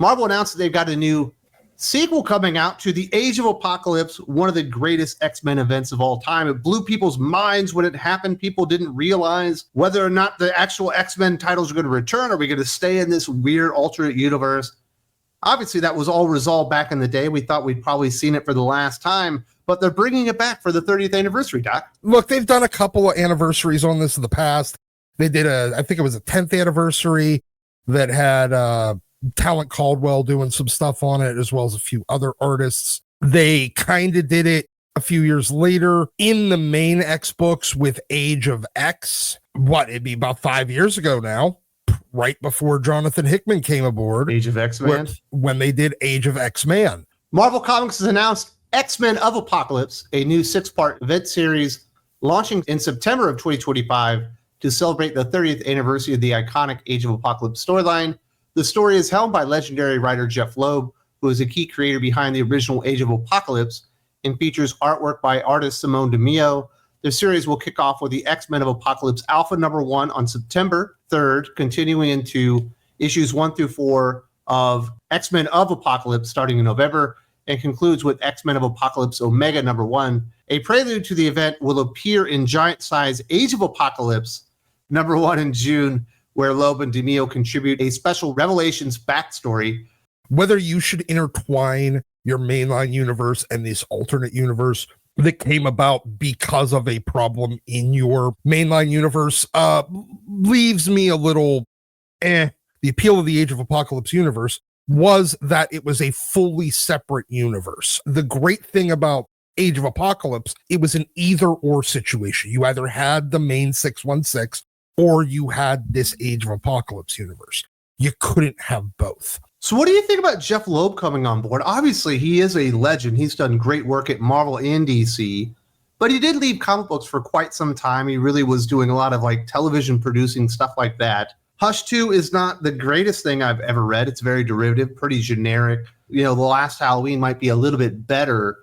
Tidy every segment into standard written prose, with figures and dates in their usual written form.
Marvel announced that they've got a new sequel coming out to the Age of Apocalypse, one of the greatest X-Men events of all time. It blew people's minds when it happened. People didn't realize whether or not the actual X-Men titles are going to return. Are we going to stay in this weird alternate universe? Obviously, that was all resolved back in the day. We thought we'd probably seen it for the last time, but they're bringing it back for the 30th anniversary, Doc. Look, they've done a couple of anniversaries on this in the past. They did I think it was a 10th anniversary that had Talent Caldwell doing some stuff on it, as well as a few other artists. They kind of did it a few years later in the main X books with Age of X. It'd be about 5 years ago now, right before Jonathan Hickman came aboard. Age of X-Man? When they did Age of X-Man. Marvel Comics has announced X-Men of Apocalypse, a new 6-part event series launching in September of 2025 to celebrate the 30th anniversary of the iconic Age of Apocalypse storyline. The story is helmed by legendary writer Jeph Loeb, who is a key creator behind the original Age of Apocalypse, and features artwork by artist Simone DeMeo. The series will kick off with the X-Men of Apocalypse Alpha #1 on September 3rd, continuing into issues 1 through 4 of X-Men of Apocalypse starting in November, and concludes with X-Men of Apocalypse Omega #1. A prelude to the event will appear in giant-size Age of Apocalypse #1 in June, where Loeb and DeMeo contribute a special Revelations backstory. Whether you should intertwine your mainline universe and this alternate universe that came about because of a problem in your mainline universe leaves me a little The appeal of the Age of Apocalypse universe was that it was a fully separate universe. The great thing about Age of Apocalypse, it was an either-or situation. You either had the main 616 or you had this Age of Apocalypse universe. You couldn't have both. So what do you think about Jeph Loeb coming on board? Obviously, he is a legend. He's done great work at Marvel and DC, but he did leave comic books for quite some time. He really was doing a lot of television producing, stuff like that. Hush 2 is not the greatest thing I've ever read. It's very derivative, pretty generic. The last Halloween might be a little bit better.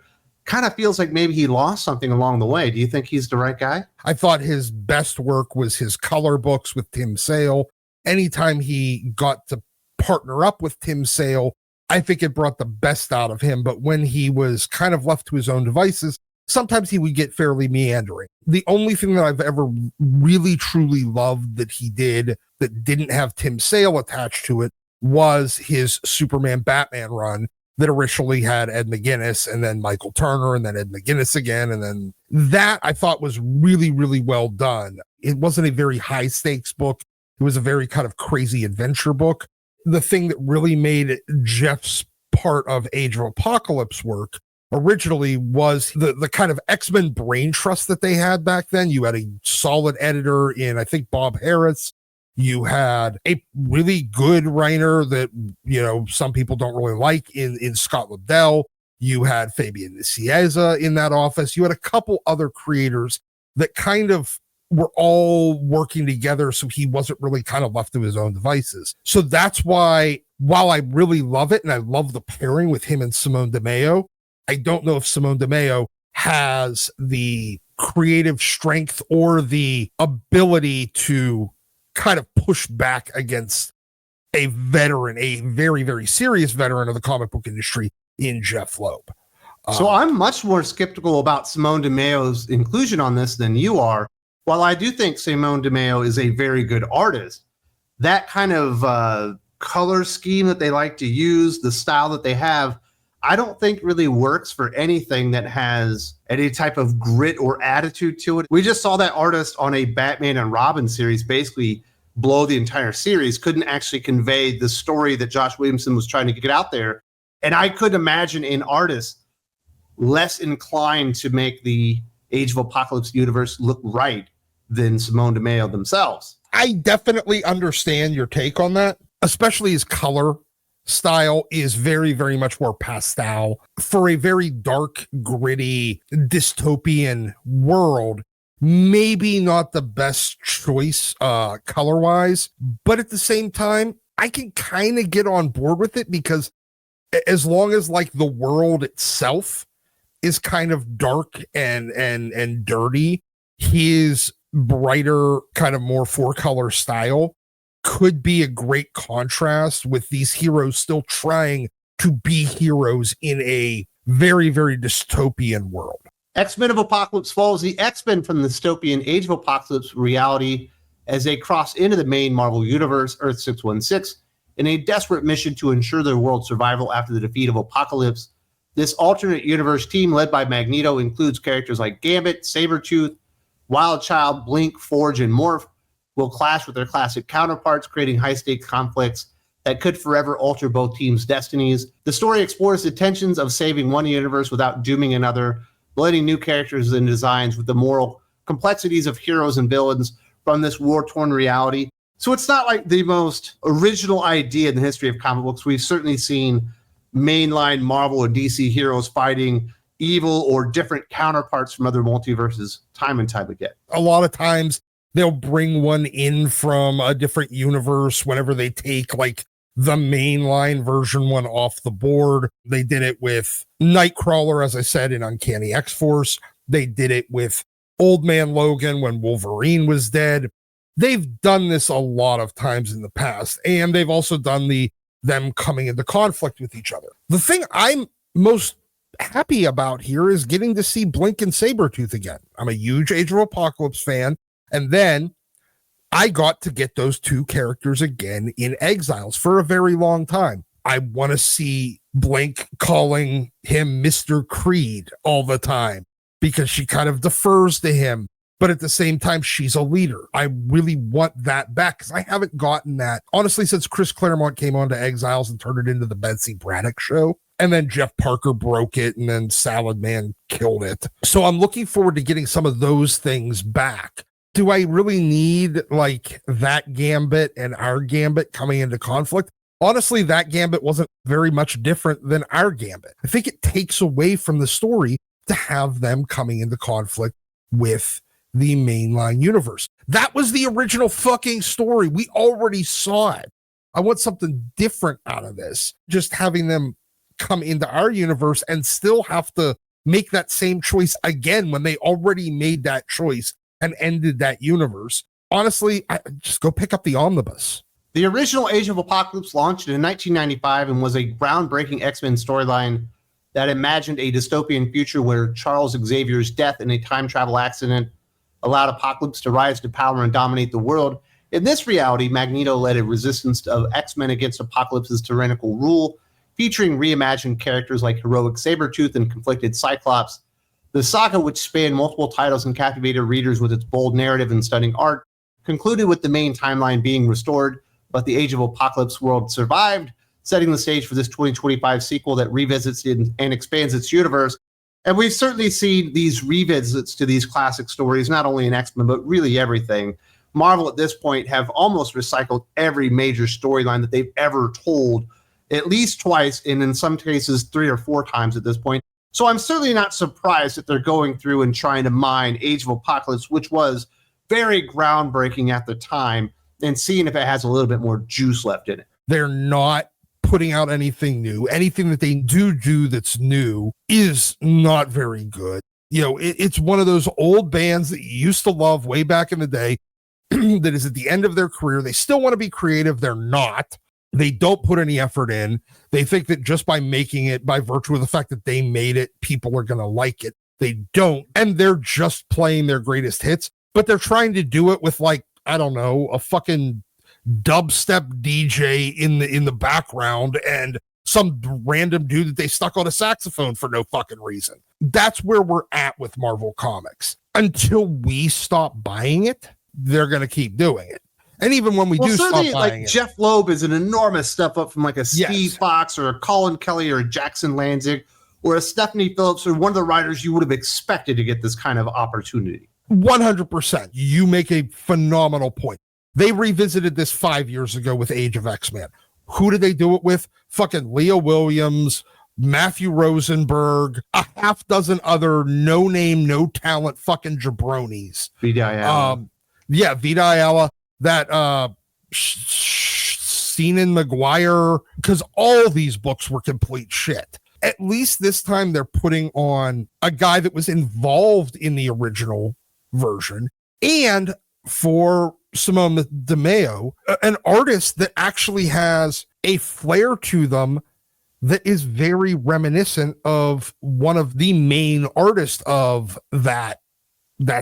Kind of feels like maybe he lost something along the way. Do you think he's the right guy? I thought his best work was his color books with Tim Sale. Anytime he got to partner up with Tim Sale, I think it brought the best out of him. But when he was kind of left to his own devices, sometimes he would get fairly meandering. The only thing that I've ever really truly loved that he did that didn't have Tim Sale attached to it was his Superman Batman run that originally had Ed McGuinness and then Michael Turner and then Ed McGuinness again. And then that I thought was really, really well done. It wasn't a very high stakes book. It was a very kind of crazy adventure book. The thing that really made Jeff's part of Age of Apocalypse work originally was the kind of X-Men brain trust that they had back then. You had a solid editor in, I think, Bob Harris. You had a really good writer that, some people don't really like in Scott Lobdell. You had Fabian Nicieza in that office. You had a couple other creators that kind of were all working together, so he wasn't really kind of left to his own devices. So that's why, while I really love it, and I love the pairing with him and Simone DeMeo, I don't know if Simone DeMeo has the creative strength or the ability to kind of push back against a veteran, a very, very serious veteran of the comic book industry in Jeph Loeb. So I'm much more skeptical about Simone DeMeo's inclusion on this than you are. While I do think Simone DeMeo is a very good artist, that kind of color scheme that they like to use, the style that they have, I don't think really works for anything that has any type of grit or attitude to it. We just saw that artist on a Batman and Robin series basically blow the entire series, couldn't actually convey the story that Josh Williamson was trying to get out there. And I could imagine an artist less inclined to make the Age of Apocalypse universe look right than Simone DeMeo themselves. I definitely understand your take on that, especially his color style is very, very much more pastel. For a very dark, gritty, dystopian world, maybe not the best choice color-wise, but at the same time, I can kind of get on board with it because as long as the world itself is kind of dark and dirty, his brighter, kind of more four-color style could be a great contrast with these heroes still trying to be heroes in a very, very dystopian world. X-Men of Apocalypse follows the X-Men from the dystopian Age of Apocalypse reality as they cross into the main Marvel universe, Earth 616, in a desperate mission to ensure their world's survival after the defeat of Apocalypse. This alternate universe team, led by Magneto, includes characters like Gambit, Sabretooth, Wildchild, Blink, Forge, and Morph, will clash with their classic counterparts, creating high-stakes conflicts that could forever alter both teams' destinies. The story explores the tensions of saving one universe without dooming another, blending new characters and designs with the moral complexities of heroes and villains from this war-torn reality. So it's not like the most original idea in the history of comic books. We've certainly seen mainline Marvel or DC heroes fighting evil or different counterparts from other multiverses time and time again. A lot of times they'll bring one in from a different universe whenever they take like the mainline version one off the board. They did it with Nightcrawler, as I said, in Uncanny X-Force. They did it with Old Man Logan when Wolverine was dead. They've done this a lot of times in the past, and they've also done them coming into conflict with each other. The thing I'm most happy about here is getting to see Blink and Sabretooth again. I'm a huge Age of Apocalypse fan, and then I got to get those two characters again in Exiles for a very long time. I want to see Blink calling him Mr. Creed all the time because she kind of defers to him, but at the same time, she's a leader. I really want that back because I haven't gotten that, honestly, since Chris Claremont came on to Exiles and turned it into the Betsy Braddock show. And then Jeff Parker broke it, and then Salad Man killed it. So I'm looking forward to getting some of those things back. Do I really need like that Gambit and our Gambit coming into conflict? Honestly, that Gambit wasn't very much different than our Gambit. I think it takes away from the story to have them coming into conflict with the mainline universe. That was the original fucking story. We already saw it. I want something different out of this. Just having them come into our universe and still have to make that same choice again when they already made that choice and ended that universe. Honestly, just go pick up the omnibus. The original Age of Apocalypse launched in 1995 and was a groundbreaking X-Men storyline that imagined a dystopian future where Charles Xavier's death in a time travel accident allowed Apocalypse to rise to power and dominate the world. In this reality, Magneto led a resistance of X-Men against Apocalypse's tyrannical rule, featuring reimagined characters like heroic Sabretooth and conflicted Cyclops. The saga, which spanned multiple titles and captivated readers with its bold narrative and stunning art, concluded with the main timeline being restored, but the Age of Apocalypse world survived, setting the stage for this 2025 sequel that revisits and expands its universe. And we've certainly seen these revisits to these classic stories, not only in X-Men, but really everything. Marvel at this point have almost recycled every major storyline that they've ever told, at least twice, and in some cases 3 or 4 times at this point. So I'm certainly not surprised that they're going through and trying to mine Age of Apocalypse, which was very groundbreaking at the time, and seeing if it has a little bit more juice left in it. They're not putting out anything new. Anything that they do that's new is not very good. You know, it's one of those old bands that you used to love way back in the day that is at the end of their career. They still want to be creative. They're not. They don't put any effort in. They think that just by making it, by virtue of the fact that they made it, people are going to like it. They don't. And they're just playing their greatest hits, but they're trying to do it with like, I don't know, a fucking dubstep DJ in the background and some random dude that they stuck on a saxophone for no fucking reason. That's where we're at with Marvel Comics. Until we stop buying it, they're going to keep doing it. And even when we do stop buying like it. Jeph Loeb is an enormous step up from like a Steve Fox or a Colin Kelly or a Jackson Lanzig or a Stephanie Phillips or one of the writers you would have expected to get this kind of opportunity. 100%. You make a phenomenal point. They revisited this 5 years ago with Age of X-Men. Who did they do it with? Fucking Leah Williams, Matthew Rosenberg, a half dozen other no name, no talent fucking jabronis. Vida Ayala. Vida Ayala. That Seanan McGuire, because all these books were complete shit. At least this time they're putting on a guy that was involved in the original version. And for Simone DeMeo, an artist that actually has a flair to them that is very reminiscent of one of the main artists of that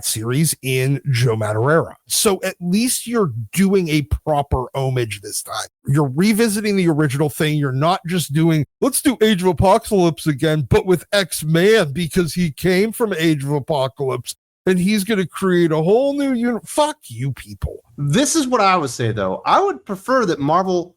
series in Joe Madureira. So at least you're doing a proper homage this time. You're revisiting the original thing. You're not just doing, let's do Age of Apocalypse again, but with X-Man because he came from Age of Apocalypse and he's going to create a whole new universe. Fuck you people. This is what I would say, though. I would prefer that Marvel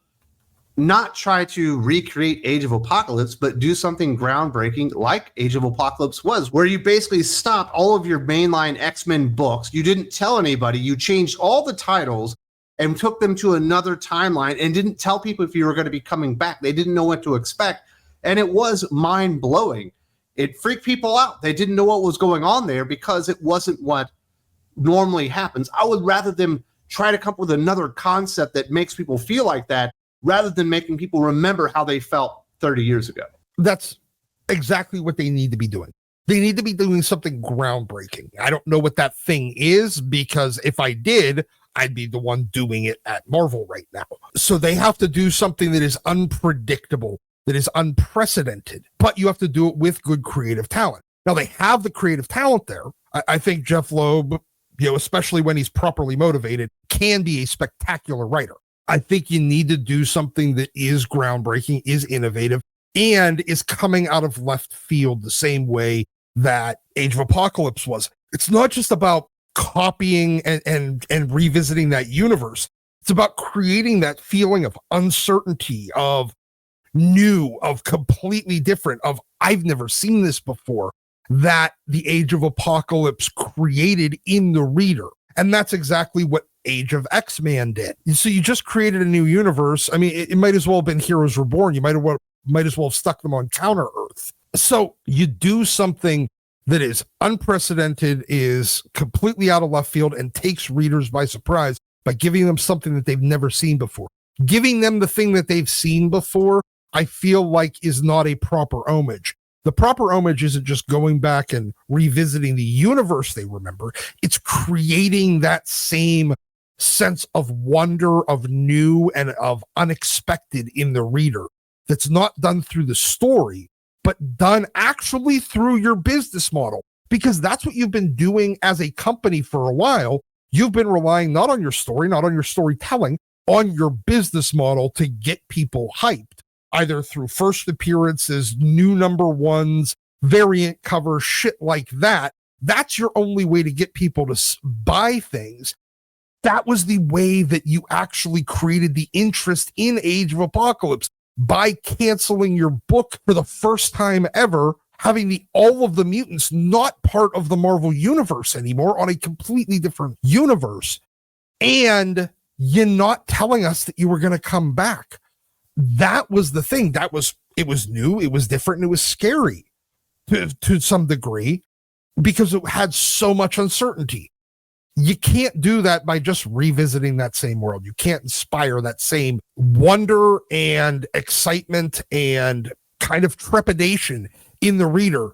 not try to recreate Age of Apocalypse, but do something groundbreaking like Age of Apocalypse was, where you basically stopped all of your mainline X-Men books. You didn't tell anybody. You changed all the titles and took them to another timeline and didn't tell people if you were going to be coming back. They didn't know what to expect. And it was mind-blowing. It freaked people out. They didn't know what was going on there because it wasn't what normally happens. I would rather them try to come up with another concept that makes people feel like that, rather than making people remember how they felt 30 years ago. That's exactly what they need to be doing. They need to be doing something groundbreaking. I don't know what that thing is, because if I did, I'd be the one doing it at Marvel right now. So they have to do something that is unpredictable, that is unprecedented, but you have to do it with good creative talent. Now they have the creative talent there. I think Jeph Loeb, especially when he's properly motivated, can be a spectacular writer. I think you need to do something that is groundbreaking, is innovative, and is coming out of left field the same way that Age of Apocalypse was. It's not just about copying and revisiting that universe. It's about creating that feeling of uncertainty, of new, of completely different, of I've never seen this before, that the Age of Apocalypse created in the reader. And that's exactly what Age of X-Man did. So you just created a new universe. I mean, it might as well have been Heroes Reborn. You might as well have stuck them on Counter Earth. So you do something that is unprecedented, is completely out of left field, and takes readers by surprise by giving them something that they've never seen before. Giving them the thing that they've seen before, I feel like, is not a proper homage. The proper homage isn't just going back and revisiting the universe they remember. It's creating that same sense of wonder, of new, and of unexpected in the reader. That's not done through the story, but done actually through your business model. Because that's what you've been doing as a company for a while. You've been relying not on your story, not on your storytelling, on your business model to get people hyped, either through first appearances, new number ones, variant covers, shit like that. That's your only way to get people to buy things. That was the way that you actually created the interest in Age of Apocalypse, by canceling your book for the first time ever, having all of the mutants not part of the Marvel universe anymore, on a completely different universe, and you're not telling us that you were going to come back. That was the thing. It was new, it was different, and it was scary to some degree, because it had so much uncertainty. You can't do that by just revisiting that same world. You can't inspire that same wonder and excitement and kind of trepidation in the reader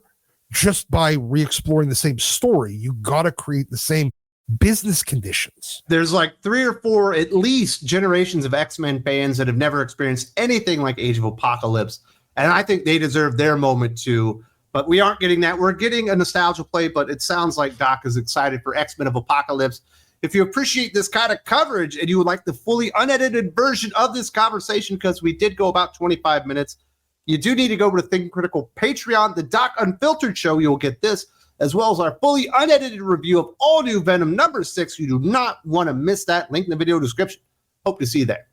just by re-exploring the same story. You got to create the same business conditions. There's like 3 or 4 at least generations of X-Men fans that have never experienced anything like Age of Apocalypse, and I think they deserve their moment too. But we aren't getting that. We're getting a nostalgia play, but it sounds like Doc is excited for X-Men of Apocalypse. If you appreciate this kind of coverage and you would like the fully unedited version of this conversation, because we did go about 25 minutes, you do need to go over to Thinking Critical Patreon, the Doc Unfiltered show. You'll get this, as well as our fully unedited review of all new Venom number 6. You do not want to miss that. Link in the video description. Hope to see you there.